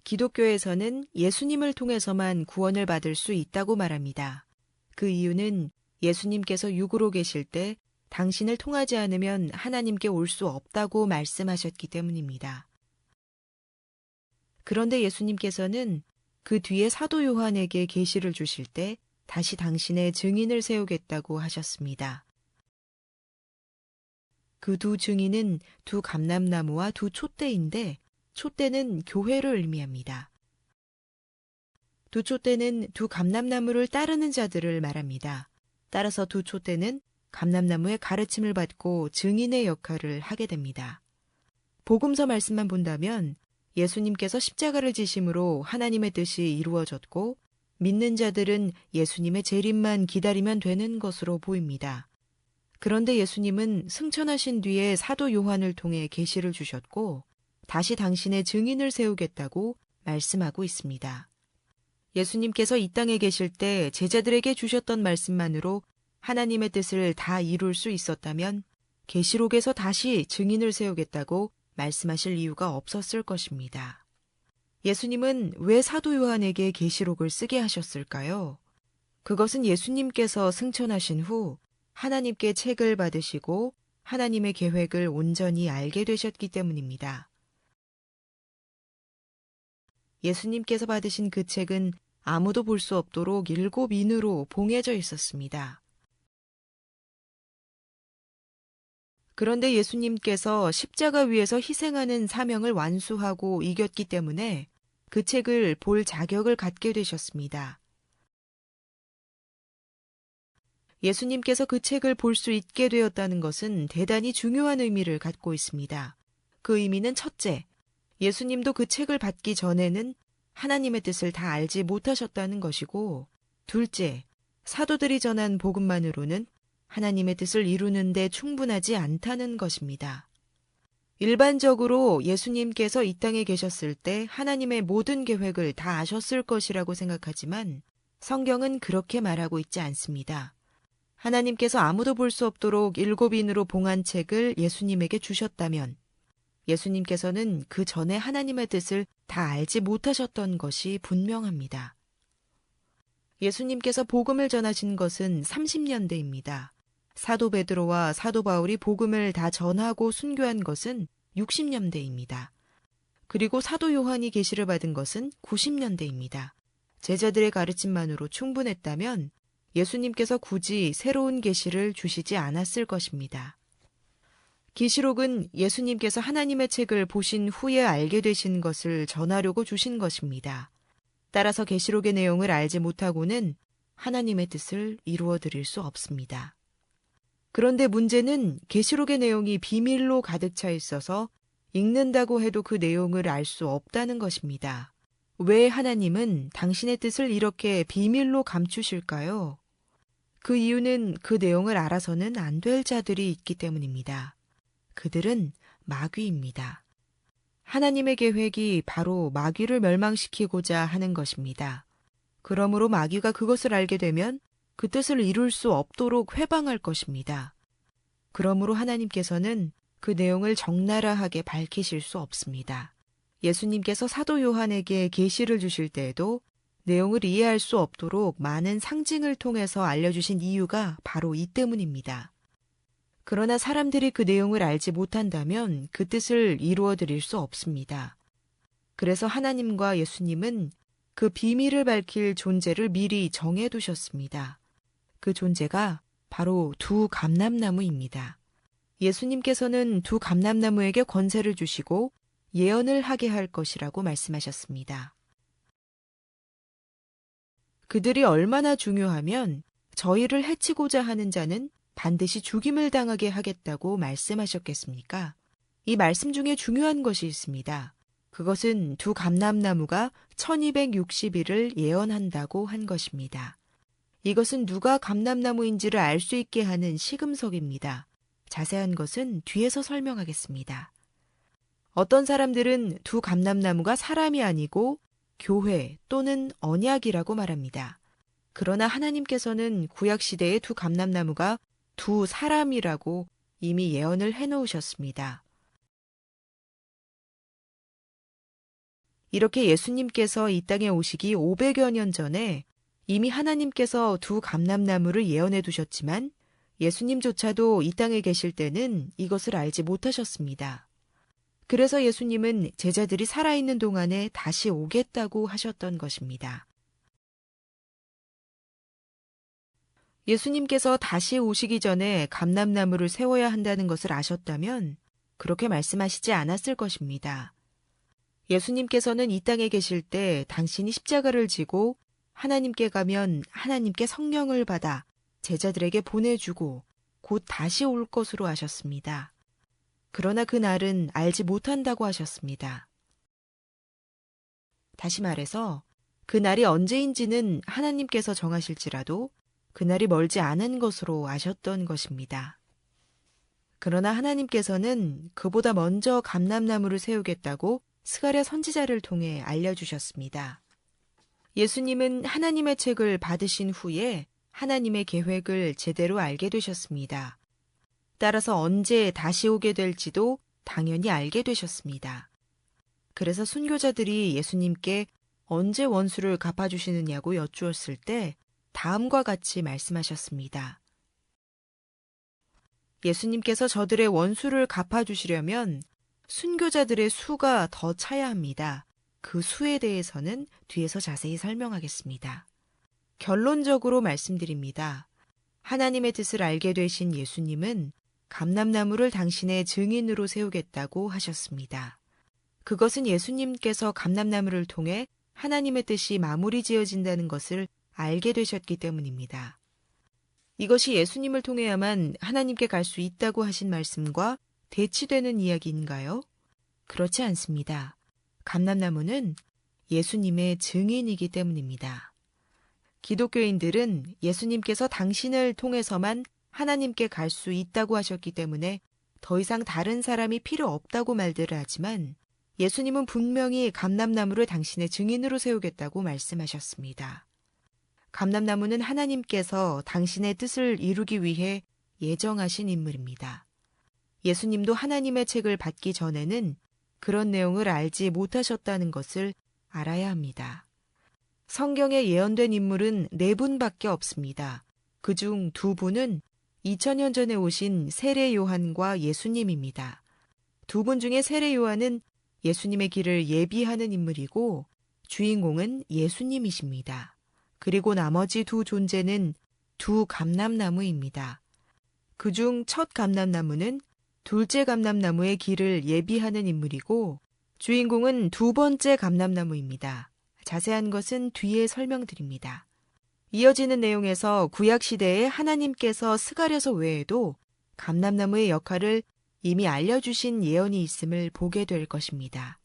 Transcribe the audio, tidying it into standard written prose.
기독교에서는 예수님을 통해서만 구원을 받을 수 있다고 말합니다. 그 이유는 예수님께서 육으로 계실 때 당신을 통하지 않으면 하나님께 올 수 없다고 말씀하셨기 때문입니다. 그런데 예수님께서는 그 뒤에 사도 요한에게 계시를 주실 때 다시 당신의 증인을 세우겠다고 하셨습니다. 그 두 증인은 두 감람나무와 두 촛대인데 촛대는 교회를 의미합니다. 두 촛대는 두 감람나무를 따르는 자들을 말합니다. 따라서 두 촛대는 감람나무의 가르침을 받고 증인의 역할을 하게 됩니다. 복음서 말씀만 본다면 예수님께서 십자가를 지심으로 하나님의 뜻이 이루어졌고 믿는 자들은 예수님의 재림만 기다리면 되는 것으로 보입니다. 그런데 예수님은 승천하신 뒤에 사도 요한을 통해 계시를 주셨고 다시 당신의 증인을 세우겠다고 말씀하고 있습니다. 예수님께서 이 땅에 계실 때 제자들에게 주셨던 말씀만으로 하나님의 뜻을 다 이룰 수 있었다면 계시록에서 다시 증인을 세우겠다고 말씀하실 이유가 없었을 것입니다. 예수님은 왜 사도 요한에게 계시록을 쓰게 하셨을까요? 그것은 예수님께서 승천하신 후 하나님께 책을 받으시고 하나님의 계획을 온전히 알게 되셨기 때문입니다. 예수님께서 받으신 그 책은 아무도 볼 수 없도록 7인으로 봉해져 있었습니다. 그런데 예수님께서 십자가 위에서 희생하는 사명을 완수하고 이겼기 때문에 그 책을 볼 자격을 갖게 되셨습니다. 예수님께서 그 책을 볼 수 있게 되었다는 것은 대단히 중요한 의미를 갖고 있습니다. 그 의미는 첫째, 예수님도 그 책을 받기 전에는 하나님의 뜻을 다 알지 못하셨다는 것이고, 둘째, 사도들이 전한 복음만으로는 하나님의 뜻을 이루는 데 충분하지 않다는 것입니다. 일반적으로 예수님께서 이 땅에 계셨을 때 하나님의 모든 계획을 다 아셨을 것이라고 생각하지만 성경은 그렇게 말하고 있지 않습니다. 하나님께서 아무도 볼 수 없도록 7인으로 봉한 책을 예수님에게 주셨다면 예수님께서는 그 전에 하나님의 뜻을 다 알지 못하셨던 것이 분명합니다. 예수님께서 복음을 전하신 것은 30년대입니다. 사도 베드로와 사도 바울이 복음을 다 전하고 순교한 것은 60년대입니다. 그리고 사도 요한이 계시를 받은 것은 90년대입니다. 제자들의 가르침만으로 충분했다면 예수님께서 굳이 새로운 계시를 주시지 않았을 것입니다. 계시록은 예수님께서 하나님의 책을 보신 후에 알게 되신 것을 전하려고 주신 것입니다. 따라서 계시록의 내용을 알지 못하고는 하나님의 뜻을 이루어 드릴 수 없습니다. 그런데 문제는 계시록의 내용이 비밀로 가득 차 있어서 읽는다고 해도 그 내용을 알 수 없다는 것입니다. 왜 하나님은 당신의 뜻을 이렇게 비밀로 감추실까요? 그 이유는 그 내용을 알아서는 안 될 자들이 있기 때문입니다. 그들은 마귀입니다. 하나님의 계획이 바로 마귀를 멸망시키고자 하는 것입니다. 그러므로 마귀가 그것을 알게 되면 그 뜻을 이룰 수 없도록 회방할 것입니다. 그러므로 하나님께서는 그 내용을 적나라하게 밝히실 수 없습니다. 예수님께서 사도 요한에게 계시를 주실 때에도 내용을 이해할 수 없도록 많은 상징을 통해서 알려주신 이유가 바로 이 때문입니다. 그러나 사람들이 그 내용을 알지 못한다면 그 뜻을 이루어 드릴 수 없습니다. 그래서 하나님과 예수님은 그 비밀을 밝힐 존재를 미리 정해두셨습니다. 그 존재가 바로 두 감람나무입니다. 예수님께서는 두 감람나무에게 권세를 주시고 예언을 하게 할 것이라고 말씀하셨습니다. 그들이 얼마나 중요하면 저희를 해치고자 하는 자는 반드시 죽임을 당하게 하겠다고 말씀하셨겠습니까? 이 말씀 중에 중요한 것이 있습니다. 그것은 두 감람나무가 1260일을 예언한다고 한 것입니다. 이것은 누가 감람나무인지를 알 수 있게 하는 시금석입니다. 자세한 것은 뒤에서 설명하겠습니다. 어떤 사람들은 두 감람나무가 사람이 아니고 교회 또는 언약이라고 말합니다. 그러나 하나님께서는 구약시대의 두 감람나무가 두 사람이라고 이미 예언을 해놓으셨습니다. 이렇게 예수님께서 이 땅에 오시기 500여 년 전에 이미 하나님께서 두 감람나무를 예언해 두셨지만 예수님조차도 이 땅에 계실 때는 이것을 알지 못하셨습니다. 그래서 예수님은 제자들이 살아있는 동안에 다시 오겠다고 하셨던 것입니다. 예수님께서 다시 오시기 전에 감람나무를 세워야 한다는 것을 아셨다면 그렇게 말씀하시지 않았을 것입니다. 예수님께서는 이 땅에 계실 때 당신이 십자가를 지고 하나님께 가면 하나님께 성령을 받아 제자들에게 보내주고 곧 다시 올 것으로 하셨습니다. 그러나 그날은 알지 못한다고 하셨습니다. 다시 말해서 그날이 언제인지는 하나님께서 정하실지라도 그날이 멀지 않은 것으로 아셨던 것입니다. 그러나 하나님께서는 그보다 먼저 감람나무를 세우겠다고 스가랴 선지자를 통해 알려주셨습니다. 예수님은 하나님의 책을 받으신 후에 하나님의 계획을 제대로 알게 되셨습니다. 따라서 언제 다시 오게 될지도 당연히 알게 되셨습니다. 그래서 순교자들이 예수님께 언제 원수를 갚아주시느냐고 여쭈었을 때 다음과 같이 말씀하셨습니다. 예수님께서 저들의 원수를 갚아주시려면 순교자들의 수가 더 차야 합니다. 그 수에 대해서는 뒤에서 자세히 설명하겠습니다. 결론적으로 말씀드립니다. 하나님의 뜻을 알게 되신 예수님은 감람나무를 당신의 증인으로 세우겠다고 하셨습니다. 그것은 예수님께서 감람나무를 통해 하나님의 뜻이 마무리 지어진다는 것을 알게 되셨기 때문입니다. 이것이 예수님을 통해야만 하나님께 갈 수 있다고 하신 말씀과 대치되는 이야기인가요? 그렇지 않습니다. 감람나무는 예수님의 증인이기 때문입니다. 기독교인들은 예수님께서 당신을 통해서만 하나님께 갈 수 있다고 하셨기 때문에 더 이상 다른 사람이 필요 없다고 말들을 하지만 예수님은 분명히 감람나무를 당신의 증인으로 세우겠다고 말씀하셨습니다. 감람나무는 하나님께서 당신의 뜻을 이루기 위해 예정하신 인물입니다. 예수님도 하나님의 책을 받기 전에는 그런 내용을 알지 못하셨다는 것을 알아야 합니다. 성경에 예언된 인물은 4분밖에 없습니다. 그중 2분은 2000년 전에 오신 세례 요한과 예수님입니다. 2분 중에 세례 요한은 예수님의 길을 예비하는 인물이고 주인공은 예수님이십니다. 그리고 나머지 2 존재는 2 감람나무입니다. 그중 첫 감람나무는 둘째 감람나무의 길을 예비하는 인물이고 주인공은 2번째 감람나무입니다. 자세한 것은 뒤에 설명드립니다. 이어지는 내용에서 구약시대에 하나님께서 스가랴서 외에도 감람나무의 역할을 이미 알려주신 예언이 있음을 보게 될 것입니다.